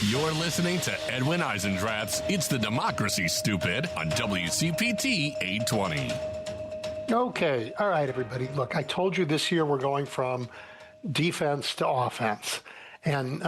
You're listening to Edwin Eisendrath's It's the Democracy, Stupid on WCPT 820. Okay. All right, everybody. Look, I told you this year we're going from defense to offense. And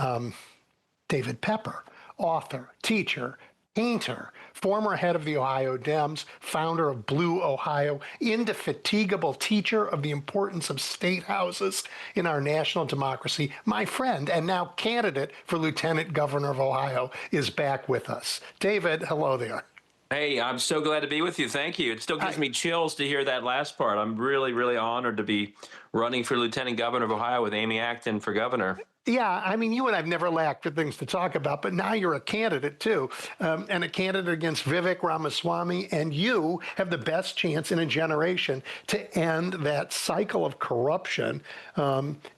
David Pepper, author, teacher, painter, former head of the Ohio Dems, founder of Blue Ohio, indefatigable teacher of the importance of state houses in our national democracy, my friend and now candidate for lieutenant governor of Ohio, is back with us. David, hello there. Hey, I'm so glad to be with you. Thank you. It still gives me chills to hear that last part. I'm really, really honored to be running for lieutenant governor of Ohio with Amy Acton for governor. Yeah, I mean, you and I've never lacked for things to talk about, but now you're a candidate too, and a candidate against Vivek Ramaswamy, and you have the best chance in a generation to end that cycle of corruption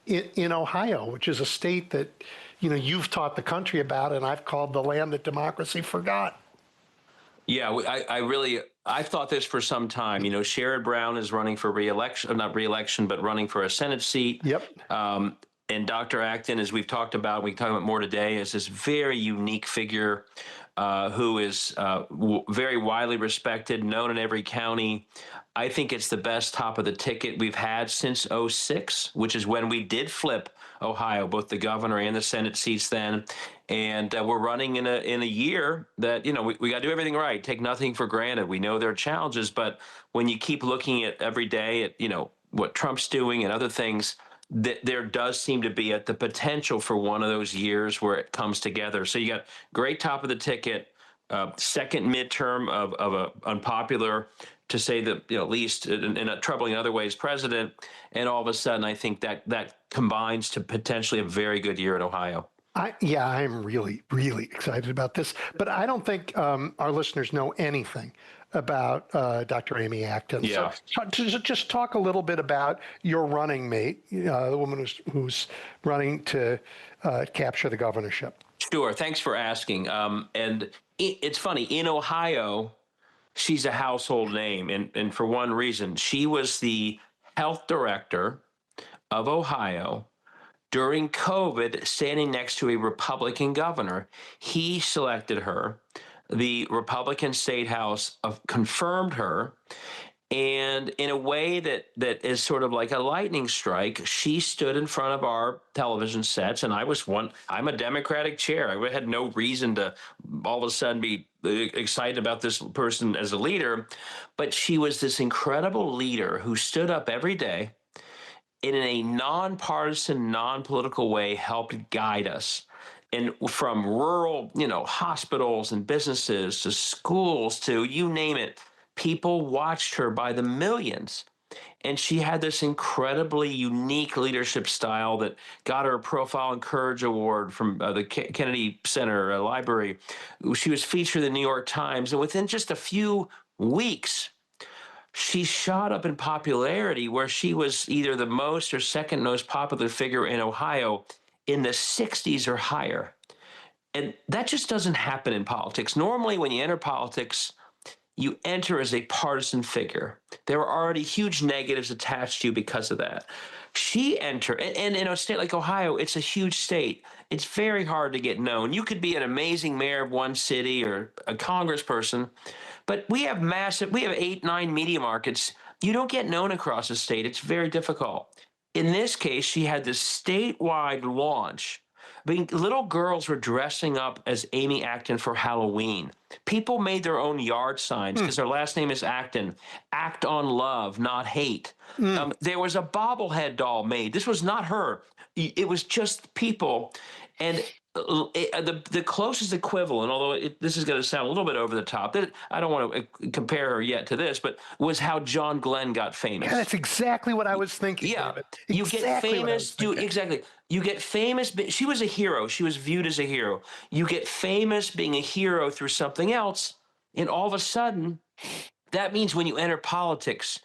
in Ohio, which is a state that, you know, you've taught the country about, and I've called the land that democracy forgot. Yeah, I've thought this for some time. You know, Sherrod Brown is running for re-election, not re-election, but running for a Senate seat. Yep. And Dr. Acton, as we've talked about, we can talk about more today, is this very unique figure who is very widely respected, known in every county. I think it's the best top of the ticket we've had since '06, which is when we did flip Ohio, both the governor and the Senate seats then. And we're running in a year that, you know, we got to do everything right, take nothing for granted. We know there are challenges, but when you keep looking at every day at, you know, what Trump's doing and other things, there does seem to be the potential for one of those years where it comes together. So you got great top of the ticket, second midterm of a unpopular, to say that, you know, at least in a troubling other ways, president, and all of a sudden I think that combines to potentially a very good year in Ohio. I'm really, really excited about this, but I don't think our listeners know anything about Dr. Amy Acton. Yeah. So just talk a little bit about your running mate, the woman who's running to capture the governorship. Sure. Thanks for asking. And it's funny, in Ohio, she's a household name. And for one reason, she was the health director of Ohio during COVID, standing next to a Republican governor. He selected her. The Republican State House confirmed her. And in a way that is sort of like a lightning strike, she stood in front of our television sets, and I'm a Democratic chair. I had no reason to all of a sudden be excited about this person as a leader, but she was this incredible leader who stood up every day in a nonpartisan, non-political way, helped guide us. And from rural, you know, hospitals and businesses to schools to you name it, people watched her by the millions. And she had this incredibly unique leadership style that got her a Profile and Courage Award from the Kennedy Center Library. She was featured in the New York Times. And within just a few weeks, she shot up in popularity, where she was either the most or second most popular figure in Ohio in the 60s or higher. And that just doesn't happen in politics. Normally, when you enter politics, you enter as a partisan figure. There are already huge negatives attached to you because of that. She entered, and in a state like Ohio, it's a huge state. It's very hard to get known. You could be an amazing mayor of one city or a congressperson, but we have 8, 9 media markets. You don't get known across the state. It's very difficult. In this case, she had this statewide launch. I mean, little girls were dressing up as Amy Acton for Halloween. People made their own yard signs because her last name is Acton. Act on love, not hate. There was a bobblehead doll made. This was not her. It was just people. And the closest equivalent, although this is going to sound a little bit over the top, I don't want to compare her yet to this, but was how John Glenn got famous. Yeah, that's exactly what I was thinking. Yeah, David. you get famous. Exactly. You get famous. She was a hero. She was viewed as a hero. You get famous being a hero through something else, and all of a sudden, that means when you enter politics,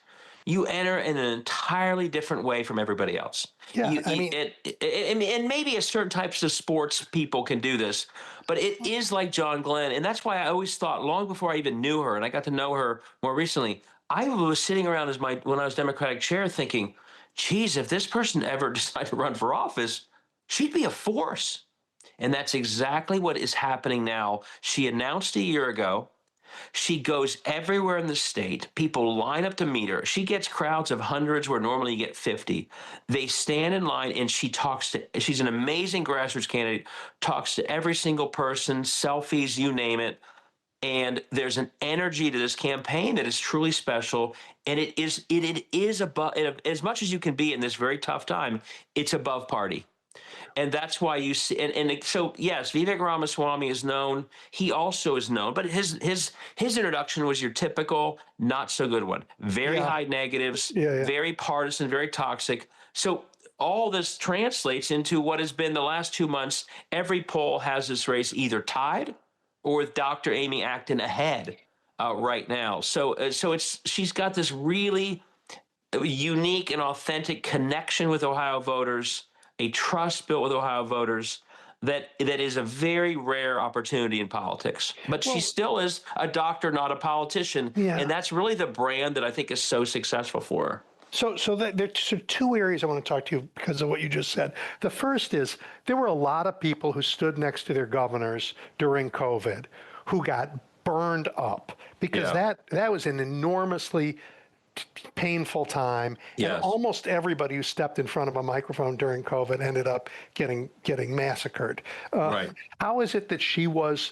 you enter in an entirely different way from everybody else. Yeah, and maybe a certain types of sports people can do this, but it is like John Glenn. And that's why I always thought, long before I even knew her, and I got to know her more recently, I was sitting around when I was Democratic chair thinking, geez, if this person ever decided to run for office, she'd be a force. And that's exactly what is happening now. She announced a year ago. She goes everywhere in the state. People line up to meet her. She gets crowds of hundreds where normally you get 50. They stand in line and she's an amazing grassroots candidate, talks to every single person, selfies, you name it. And there's an energy to this campaign that is truly special. And it is above, as much as you can be in this very tough time, it's above party. And that's why you see, so yes, Vivek Ramaswamy is known. He also is known, but his introduction was your typical not so good one. Very high negatives, very partisan, very toxic. So all this translates into what has been the last 2 months. Every poll has this race either tied or with Dr. Amy Acton ahead right now. So she's got this really unique and authentic connection with Ohio voters, a trust built with Ohio voters that is a very rare opportunity in politics. But she still is a doctor, not a politician. Yeah. And that's really the brand that I think is so successful for her. So there's two areas I want to talk to you because of what you just said. The first is there were a lot of people who stood next to their governors during COVID who got burned up because that was an enormously painful time. Yes. And almost everybody who stepped in front of a microphone during COVID ended up getting massacred. Right. How is it that she was,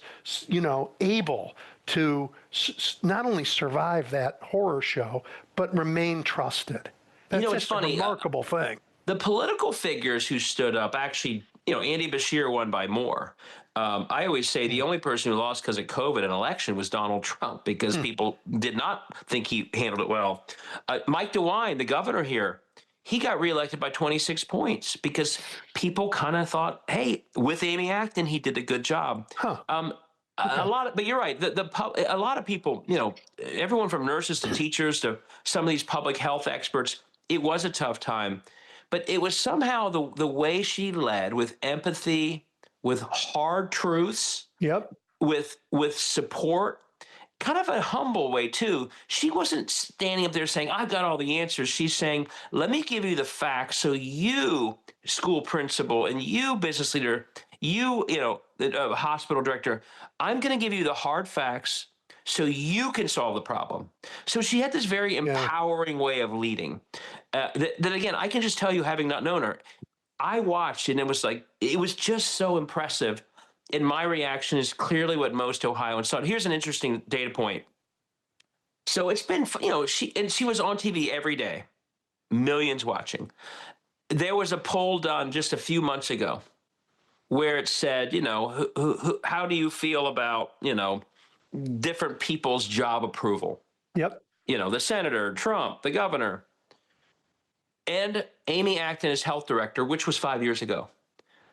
able to not only survive that horror show, but remain trusted? That's it's funny. A remarkable thing. The political figures who stood up actually, Andy Bashir won by more. I always say the only person who lost because of COVID an election was Donald Trump because people did not think he handled it well. Mike DeWine, the governor here, he got reelected by 26 points because people kind of thought, hey, with Amy Acton, he did a good job. But you're right. A lot of people, everyone from nurses to teachers to some of these public health experts, it was a tough time. But it was somehow the way she led with empathy, with hard truths, with support, kind of a humble way too. She wasn't standing up there saying, I've got all the answers. She's saying, let me give you the facts so you, school principal, and you, business leader, you, hospital director, I'm going to give you the hard facts so you can solve the problem. So she had this very empowering way of leading. That again, I can just tell you, having not known her, I watched and it was just so impressive. And my reaction is clearly what most Ohioans thought. Here's an interesting data point. So it's been, she was on TV every day, millions watching. There was a poll done just a few months ago where it said, how do you feel about, different people's job approval? The senator, Trump, the governor. And Amy Acton as health director, which was 5 years ago.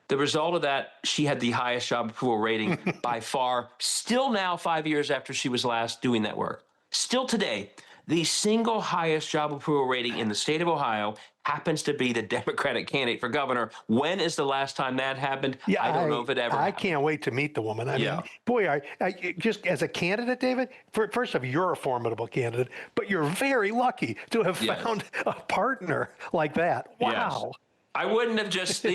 The result of that, she had the highest job approval rating by far, still now 5 years after she was last doing that work. Still today, the single highest job approval rating in the state of Ohio happens to be the Democratic candidate for governor. When is the last time that happened? I don't know if it ever happened. I can't wait to meet the woman. I mean, boy, I just as a candidate, David, first off, you're a formidable candidate, but you're very lucky to have found a partner like that. Wow. Yes. I wouldn't have just,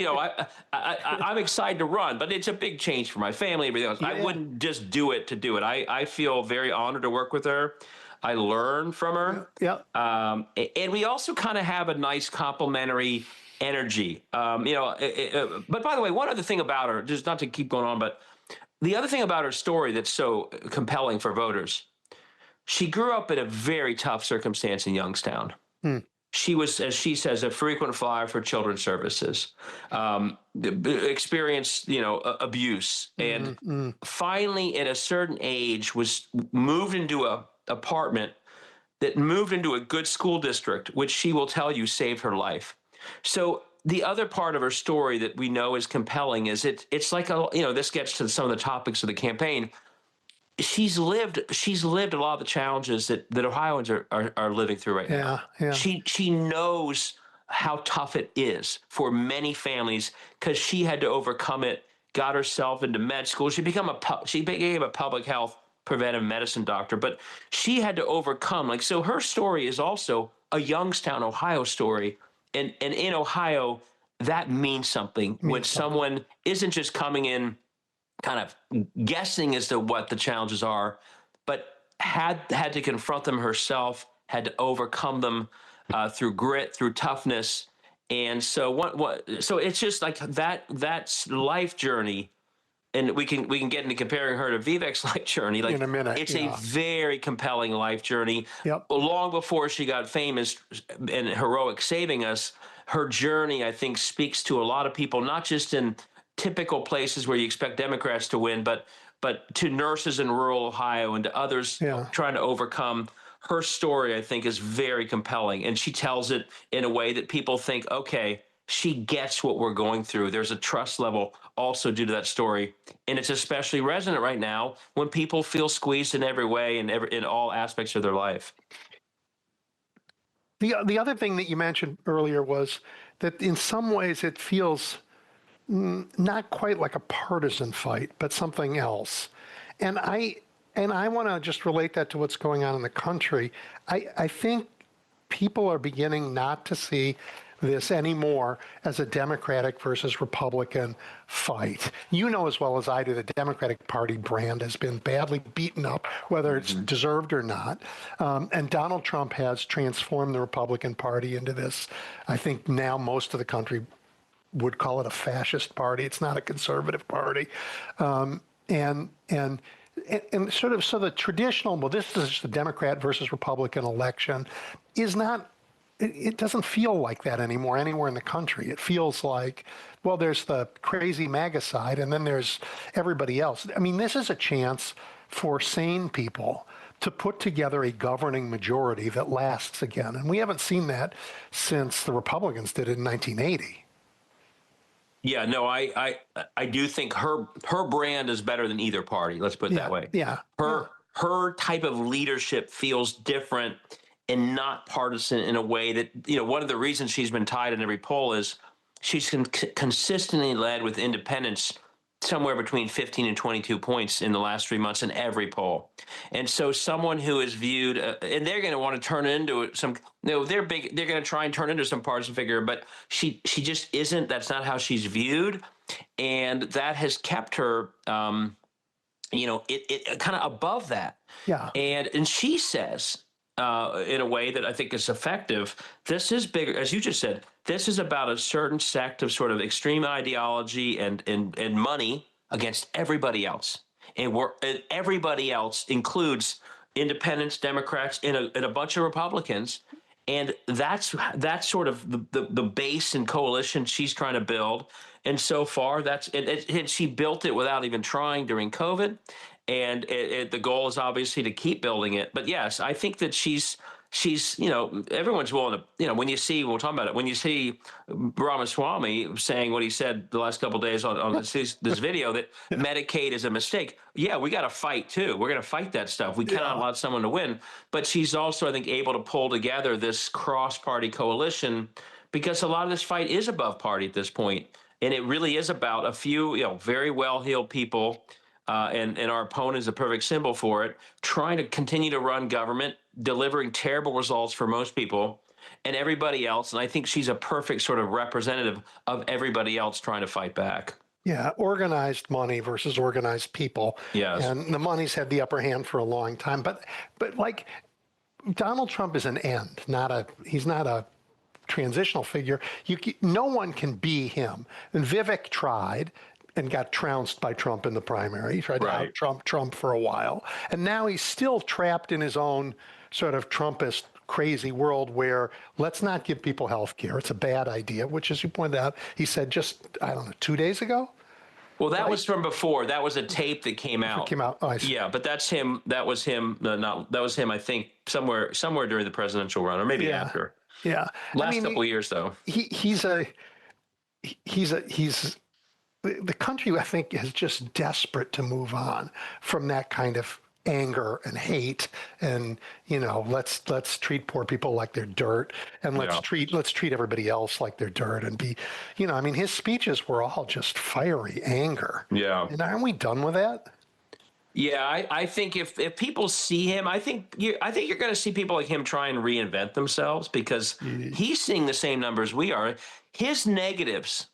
I'm excited to run, but it's a big change for my family and everything else. I wouldn't just do it to do it. I feel very honored to work with her. I learn from her. And we also kind of have a nice complementary energy. But by the way, one other thing about her, just not to keep going on, but the other thing about her story that's so compelling for voters, she grew up in a very tough circumstance in Youngstown. She was, as she says, a frequent flyer for children's services, experienced, abuse, and finally at a certain age was moved into a apartment that moved into a good school district, which she will tell you saved her life. So the other part of her story that we know is compelling is it's like, this gets to some of the topics of the campaign. She's lived a lot of the challenges that Ohioans are living through right now. She knows how tough it is for many families because she had to overcome it, got herself into med school. She became a public health preventive medicine doctor, but she had to overcome, so her story is also a Youngstown, Ohio story. And in Ohio, that means something when someone isn't just coming in kind of guessing as to what the challenges are, but had to confront them herself, had to overcome them through grit, through toughness. And so so it's just like that's life journey. And we can get into comparing her to Vivek's life journey. Like In a minute, it's yeah. a very compelling life journey. Yep. Long before she got famous and heroic saving us, her journey, I think, speaks to a lot of people, not just in typical places where you expect Democrats to win, but to nurses in rural Ohio and to others Yeah. trying to overcome. Her story, I think, is very compelling, and she tells it in a way that people think, okay, she gets what we're going through. There's a trust level also due to that story, and it's especially resonant right now when people feel squeezed in every way and in all aspects of their life. The other thing that you mentioned earlier was that in some ways it feels not quite like a partisan fight, but something else. And I want to just relate that to what's going on in the country. I think people are beginning not to see this anymore as a Democratic versus Republican fight. You know as well as I do, the Democratic Party brand has been badly beaten up, whether it's deserved or not. And Donald Trump has transformed the Republican Party into this. I think now most of the country would call it a fascist party. It's not a conservative party. And sort of, so the traditional, well, this is just a Democrat versus Republican election is not, it doesn't feel like that anymore anywhere in the country. It feels like, well, there's the crazy MAGA side and then there's everybody else. I mean, this is a chance for sane people to put together a governing majority that lasts again. And we haven't seen that since the Republicans did it in 1980. Yeah, no, I do think her brand is better than either party. Let's put it that way. Yeah. Her type of leadership feels different and not partisan in a way that, one of the reasons she's been tied in every poll is she's consistently led with independents somewhere between 15 and 22 points in the last 3 months in every poll. And so someone who is viewed, and they're going to want to turn it into they're going to try and turn into some partisan figure, but she just isn't. That's not how she's viewed. And that has kept her, it kind of above that. Yeah. And she says, in a way that I think is effective, this is bigger, as you just said, this is about a certain sect of sort of extreme ideology and money against everybody else. And everybody else includes independents, Democrats, and a bunch of Republicans. And that's sort of the base and coalition she's trying to build. And so far, she built it without even trying during COVID. And the goal is obviously to keep building it. But yes, I think that she's everyone's willing to, when you see, we'll talk about it, when you see Ramaswamy saying what he said the last couple of days on this video, that Medicaid is a mistake. Yeah, we got to fight too. We're going to fight that stuff. We cannot allow someone to win. But she's also, I think, able to pull together this cross-party coalition because a lot of this fight is above party at this point. And it really is about a few, very well-heeled people. And our opponent is a perfect symbol for it, trying to continue to run government, delivering terrible results for most people and everybody else. And I think she's a perfect sort of representative of everybody else trying to fight back. Yeah, organized money versus organized people. Yes. And the money's had the upper hand for a long time. But like Donald Trump is an end, he's not a transitional figure. No one can be him. And Vivek tried and got trounced by Trump in the primary. He tried to out Trump for a while. And now he's still trapped in his own sort of Trumpist crazy world where let's not give people health care. It's a bad idea, which, as you pointed out, he said just, 2 days ago? Well, that was from before. That was a tape that came out. Oh, I see. Yeah, but that's him. That was him. That was him, I think, somewhere during the presidential run or maybe after. Yeah. Last couple of years, though. The country, I think, is just desperate to move on from that kind of anger and hate, and let's treat poor people like they're dirt, and let's treat everybody else like they're dirt, and be, his speeches were all just fiery anger. Yeah. And aren't we done with that? Yeah, I think if people see him, I think you're going to see people like him try and reinvent themselves because he's seeing the same numbers we are. His negatives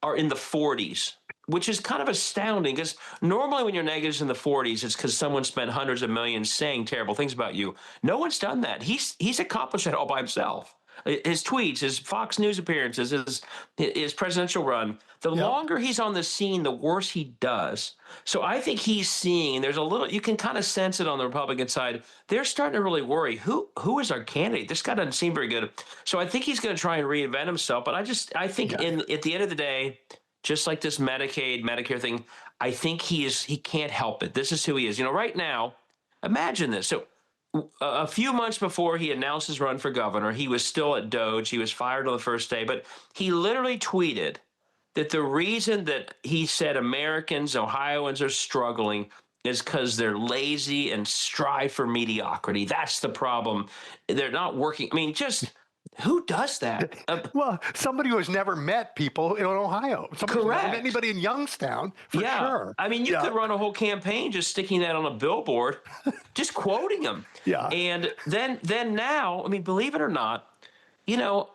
are in the 40s, which is kind of astounding because normally when your negatives in the 40s, it's because someone spent hundreds of millions saying terrible things about you. No one's done that. He's accomplished it all by himself. His tweets, his Fox News appearances, his presidential run. The Yep. longer he's on the scene, the worse he does. So I think he's seeing, and there's a little, you can kind of sense it on the Republican side. They're starting to really worry. Who is our candidate? This guy doesn't seem very good. So I think he's going to try and reinvent himself. But I think at the end of the day, just like this Medicaid, Medicare thing, I think he can't help it. This is who he is. Right now, imagine this. So a few months before he announced his run for governor, he was still at Doge. He was fired on the first day, but he literally tweeted that the reason that he said Americans, Ohioans are struggling is because they're lazy and strive for mediocrity. That's the problem. They're not working. I mean, just who does that? Well, somebody who has never met people in Ohio. Somebody who's never met Correct. anybody in Youngstown, for sure. I mean, you could run a whole campaign just sticking that on a billboard, just quoting him. Yeah. And then now, I mean, believe it or not, you know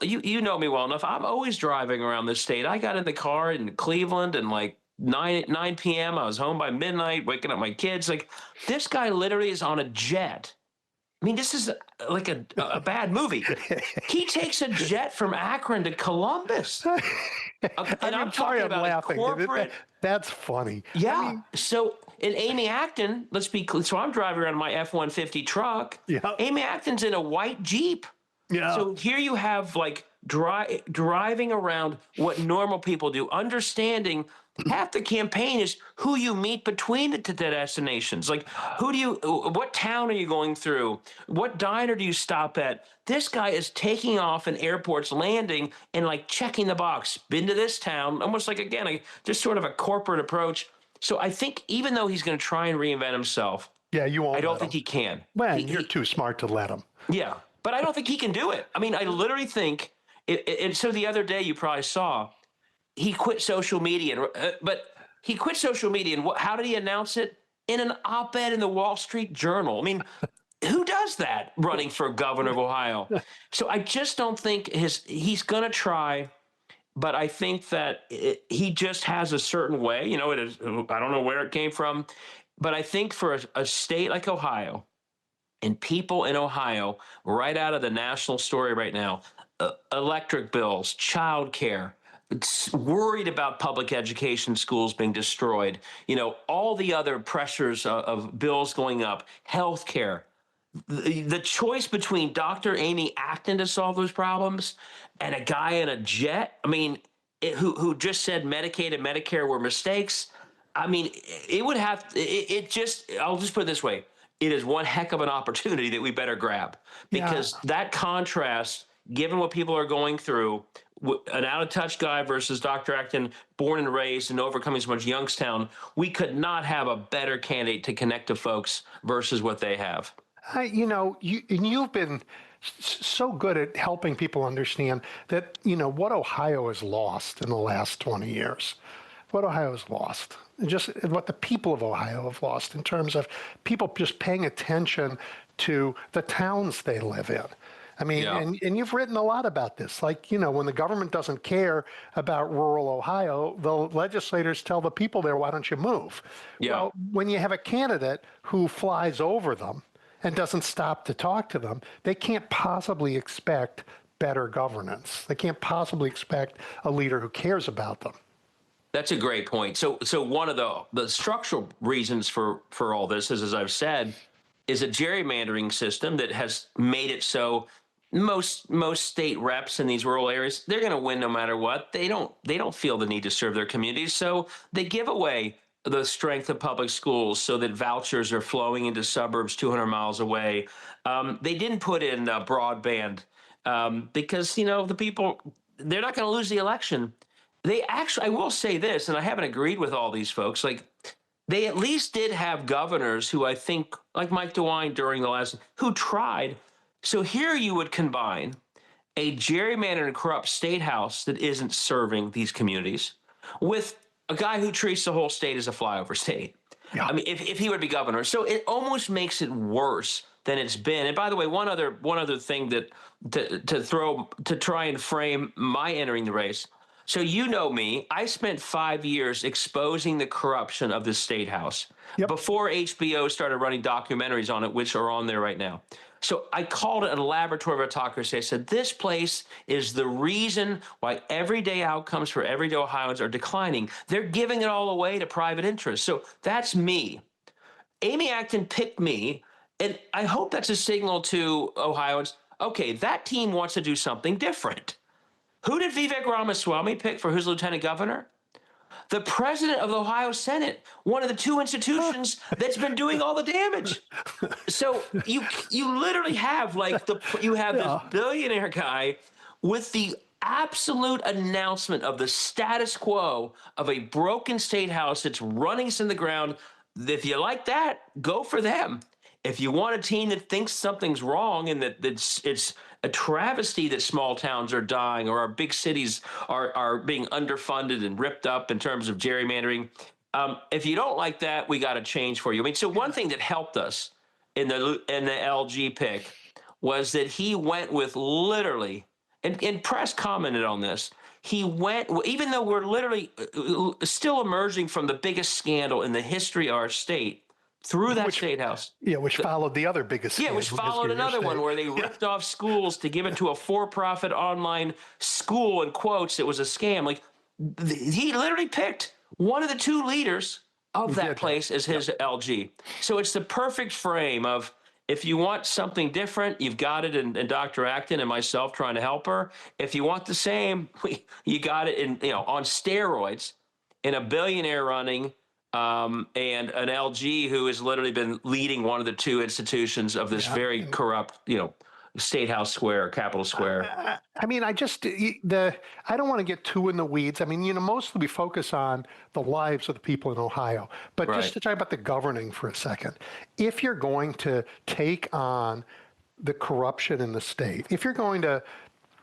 me well enough. I'm always driving around this state. I got in the car in Cleveland and like 9 p.m. I was home by midnight, waking up my kids. Like this guy literally is on a jet. I mean, this is like a bad movie. He takes a jet from Akron to Columbus. And I'm sorry, talking I'm about laughing. corporate. That's funny. Yeah. I mean, So, and Amy Acton, let's be clear. So I'm driving around my F-150 truck. Yeah. Amy Acton's in a white Jeep. yeah. So here you have like driving around what normal people do, understanding half the campaign is who you meet between the destinations. Like what town are you going through? What diner do you stop at? This guy is taking off in airports, landing and like checking the box. Been to this town, almost like, again, just sort of a corporate approach. So I think even though he's going to try and reinvent himself, yeah, you won't. I don't let think him. he can. Well, you're too smart to let him. Yeah, but I don't think he can do it. I mean, I literally think, and so the other day you probably saw, he quit social media, but he quit social media, and how did he announce it? In an op-ed in the Wall Street Journal. I mean, who does that running for governor of Ohio? So I just don't think he's going to try, but I think that he just has a certain way. It is. I don't know where it came from, but I think for a state like Ohio, and people in Ohio, right out of the national story right now, electric bills, childcare, worried about public education schools being destroyed, all the other pressures of bills going up, healthcare. The choice between Dr. Amy Acton to solve those problems and a guy in a jet, I mean, who just said Medicaid and Medicare were mistakes. I mean, I'll just put it this way. It is one heck of an opportunity that we better grab because that contrast, given what people are going through, an out-of-touch guy versus Dr. Acton, born and raised and overcoming so much Youngstown, we could not have a better candidate to connect to folks versus what they have. You've been so good at helping people understand that, what Ohio has lost in the last 20 years, what Ohio has lost, and just what the people of Ohio have lost in terms of people just paying attention to the towns they live in. I mean, and you've written a lot about this. Like, when the government doesn't care about rural Ohio, the legislators tell the people there, why don't you move? Yeah. Well, when you have a candidate who flies over them and doesn't stop to talk to them, they can't possibly expect better governance. They can't possibly expect a leader who cares about them. That's a great point. So one of the structural reasons for all this is, as I've said, is a gerrymandering system that has made it so most state reps in these rural areas, they're going to win no matter what. They don't feel the need to serve their communities, so they give away the strength of public schools so that vouchers are flowing into suburbs 200 miles away. They didn't put in broadband because the people, they're not going to lose the election. They actually, I will say this, and I haven't agreed with all these folks, like they at least did have governors who I think, like Mike DeWine during the last, who tried. So here you would combine a gerrymandered and corrupt state house that isn't serving these communities with a guy who treats the whole state as a flyover state. Yeah. I mean, if he would be governor. So it almost makes it worse than it's been. And by the way, one other thing that to try and frame my entering the race. So you know me, I spent 5 years exposing the corruption of the state house Yep. before HBO started running documentaries on it, which are on there right now. So I called it a laboratory of autocracy. I said, this place is the reason why everyday outcomes for everyday Ohioans are declining. They're giving it all away to private interests. So that's me. Amy Acton picked me, and I hope that's a signal to Ohioans. Okay, that team wants to do something different. Who did Vivek Ramaswamy pick for his lieutenant governor? The president of the Ohio Senate, one of the two institutions that's been doing all the damage. So you literally have this billionaire guy with the absolute announcement of the status quo of a broken state house that's running us in the ground. If you like that, go for them. If you want a team that thinks something's wrong and that it's a travesty that small towns are dying or our big cities are being underfunded and ripped up in terms of gerrymandering, if you don't like that, we got to change for you. I mean, so one thing that helped us in the LG pick was that he went with literally, and press commented on this, he went, even though we're literally still emerging from the biggest scandal in the history of our state, through that state house. Yeah, which followed the other biggest. Yeah, which followed another one where they ripped off schools to give it to a for-profit online school, in quotes. It was a scam. Like, he literally picked one of the two leaders of that place as his LG. So it's the perfect frame of, if you want something different, you've got it in Dr. Acton and myself trying to help her. If you want the same, you got it on steroids in a billionaire running and an LG who has literally been leading one of the two institutions of this very corrupt, State House Square, Capitol Square. I mean, I don't want to get too in the weeds. I mean, mostly we focus on the lives of the people in Ohio, but just to talk about the governing for a second. If you're going to take on the corruption in the state, if you're going to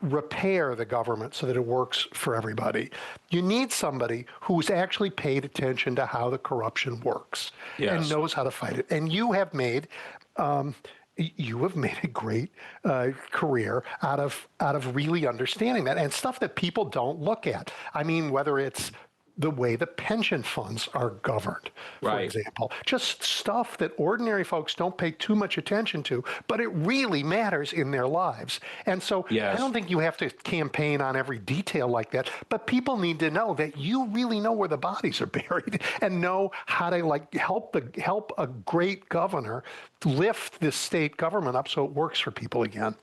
repair the government so that it works for everybody, you need somebody who's actually paid attention to how the corruption works and knows how to fight it. And you have made a great career out of really understanding that, and stuff that people don't look at. I mean, whether it's the way the pension funds are governed, for example, just stuff that ordinary folks don't pay too much attention to, but it really matters in their lives. And so I don't think you have to campaign on every detail like that, but people need to know that you really know where the bodies are buried and know how to help a great governor lift this state government up so it works for people again.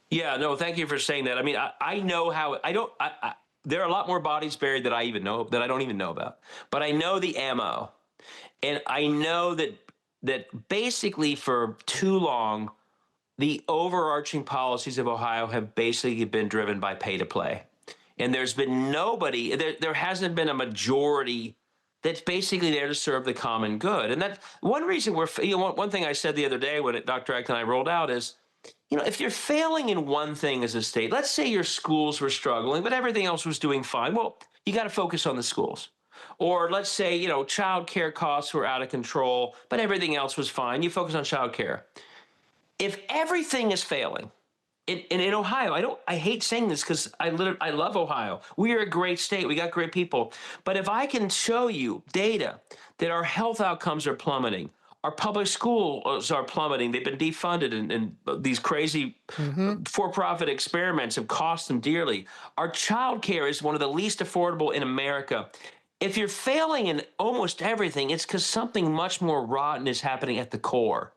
Yeah, no, thank you for saying that. I mean, I know how, there are a lot more bodies buried that I don't even know about. But I know the MO. And I know that basically for too long, the overarching policies of Ohio have basically been driven by pay to play. And there's been nobody, there hasn't been a majority that's basically there to serve the common good. And that's one reason one thing I said the other day when Dr. Acton and I rolled out is, if you're failing in one thing as a state, let's say your schools were struggling, but everything else was doing fine. Well, you got to focus on the schools. Or let's say, child care costs were out of control, but everything else was fine. You focus on child care. If everything is failing, in Ohio, I hate saying this because I love Ohio. We are a great state. We got great people. But if I can show you data that our health outcomes are plummeting, our public schools are plummeting. They've been defunded, and these crazy for-profit experiments have cost them dearly. Our child care is one of the least affordable in America. If you're failing in almost everything, it's because something much more rotten is happening at the core.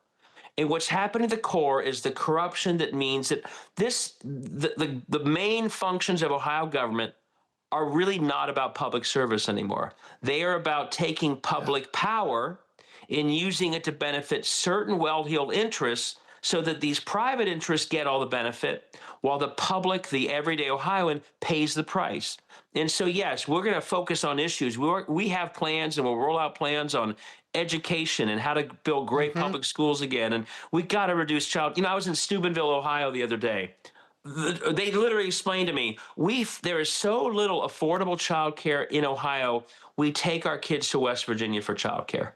And what's happening at the core is the corruption that means that the main functions of Ohio government are really not about public service anymore. They are about taking public power in using it to benefit certain well-heeled interests so that these private interests get all the benefit while the public, the everyday Ohioan, pays the price. And so, yes, we're going to focus on issues. We have plans, and we'll roll out plans on education and how to build great public schools again. And we got to reduce I was in Steubenville, Ohio the other day. they literally explained to me, there is so little affordable childcare in Ohio. We take our kids to West Virginia for childcare.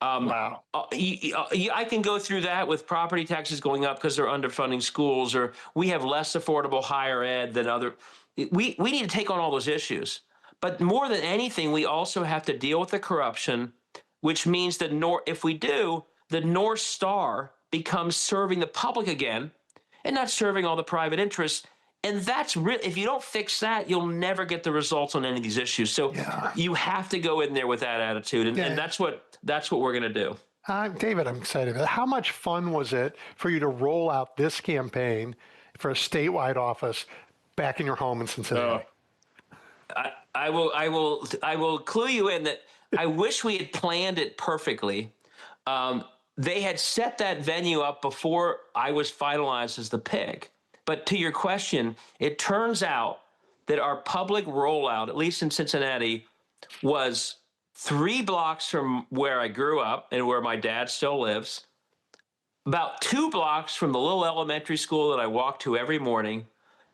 Wow. I can go through that with property taxes going up because they're underfunding schools, or we have less affordable higher ed than other. We need to take on all those issues. But more than anything, we also have to deal with the corruption, which means that if we do, the North Star becomes serving the public again and not serving all the private interests. And that's real. If you don't fix that, you'll never get the results on any of these issues. So you have to go in there with that attitude, and that's what we're going to do. David, I'm excited. How much fun was it for you to roll out this campaign for a statewide office back in your home in Cincinnati? I will clue you in that I wish we had planned it perfectly. They had set that venue up before I was finalized as the pick. But to your question, it turns out that our public rollout, at least in Cincinnati, was 3 blocks from where I grew up and where my dad still lives, about 2 blocks from the little elementary school that I walked to every morning,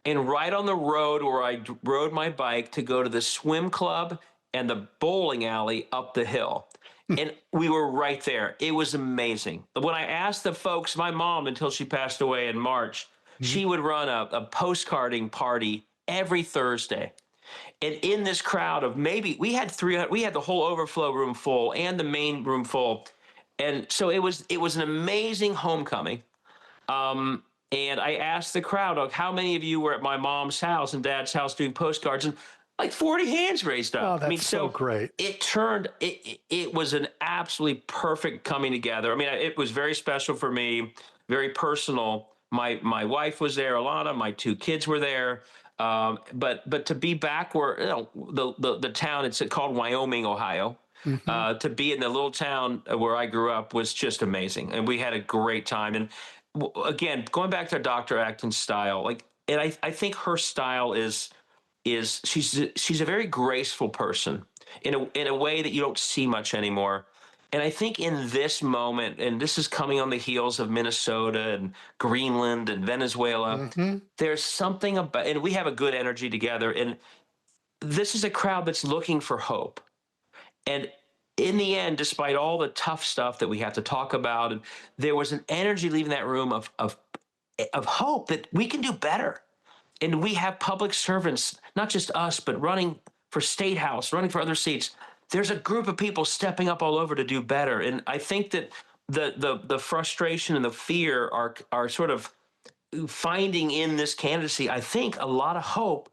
and right on the road where I rode my bike to go to the swim club and the bowling alley up the hill. And we were right there. It was amazing. When I asked the folks, my mom, until she passed away in March, she would run a postcarding party every Thursday. And in this crowd of maybe, we had 300, we had the whole overflow room full and the main room full. And so it was an amazing homecoming. And I asked the crowd, like, how many of you were at my mom's house and dad's house doing postcards? And like 40 hands raised up. Oh, that's so great. It was an absolutely perfect coming together. I mean, it was very special for me, very personal. My wife was there, Alana, my 2 kids were there. But to be back where, the town, it's called Wyoming, Ohio, to be in the little town where I grew up was just amazing. And we had a great time. And again, going back to Dr. Acton's style, and I think her style is she's a very graceful person in a way that you don't see much anymore. And I think in this moment, and this is coming on the heels of Minnesota and Greenland and Venezuela, there's something about, and we have a good energy together. And this is a crowd that's looking for hope. And in the end, despite all the tough stuff that we have to talk about, and there was an energy leaving that room of hope that we can do better. And we have public servants, not just us, but running for State House, running for other seats. There's a group of people stepping up all over to do better. And I think that the frustration and the fear are sort of finding in this candidacy, I think, a lot of hope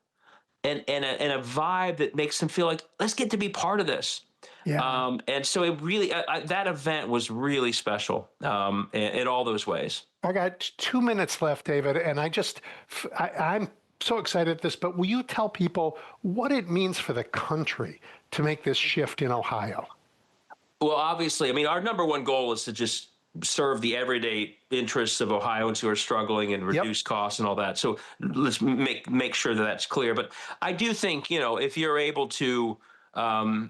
and a vibe that makes them feel like, let's get to be part of this. Yeah. And so it really, that event was really special in all those ways. I got 2 minutes left, David, and I'm so excited at this, but will you tell people what it means for the country to make this shift in Ohio? Well, obviously, I mean, our number one goal is to just serve the everyday interests of Ohioans who are struggling and reduce costs and all that. So let's make sure that that's clear. But I do think, if you're able to,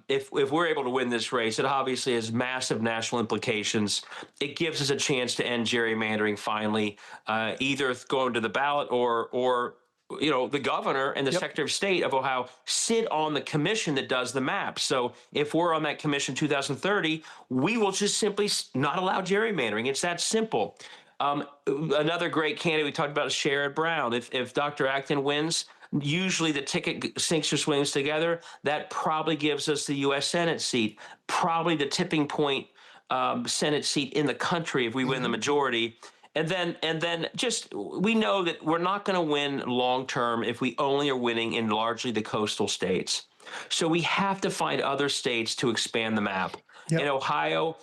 if we're able to win this race, it obviously has massive national implications. It gives us a chance to end gerrymandering finally, either going to the ballot or the governor and the Secretary of State of Ohio sit on the commission that does the map. So if we're on that commission 2030, we will just simply not allow gerrymandering. It's that simple. Another great candidate we talked about is Sherrod Brown. If Dr. Acton wins, usually the ticket sinks or swims together. That probably gives us the U.S. Senate seat, probably the tipping point Senate seat in the country if we win the majority. And then just we know that we're not going to win long term if we only are winning in largely the coastal states. So we have to find other states to expand the map. And Ohio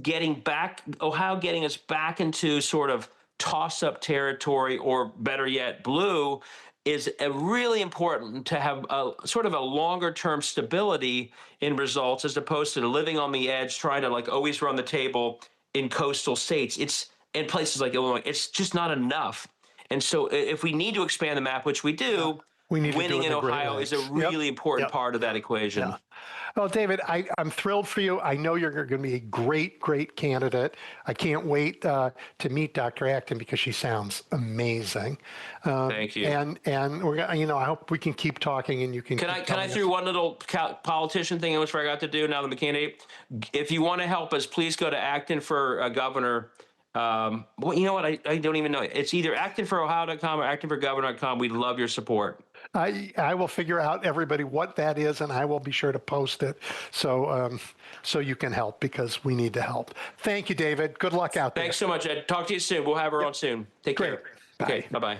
getting us back into sort of toss-up territory, or better yet, blue, is really important to have a sort of a longer-term stability in results, as opposed to living on the edge, trying to always run the table in coastal states. It's in places like Illinois, it's just not enough. And so if we need to expand the map, which we do, We need to do winning it in the great Ohio is a ways. really Yep. important Yep. part of that equation. Yeah. Well, David, I'm thrilled for you. I know you're going to be a great, great candidate. I can't wait to meet Dr. Acton because she sounds amazing. Thank you. And we're gonna, I hope we can keep talking and you can. Can keep I telling throw us. one little politician thing I forgot to do now that I'm a candidate? If you want to help us, please go to Acton for Governor. Well, you know what? I don't even know. It's either actonforohio.com or actonforgovernor.com. We'd love your support. I will figure out everybody what that is, and I will be sure to post it so you can help because we need to help. Thank you, David. Good luck out there. Thanks so much, Ed. Talk to you soon. We'll have her on soon. Take Great. care. Bye. Okay, bye-bye.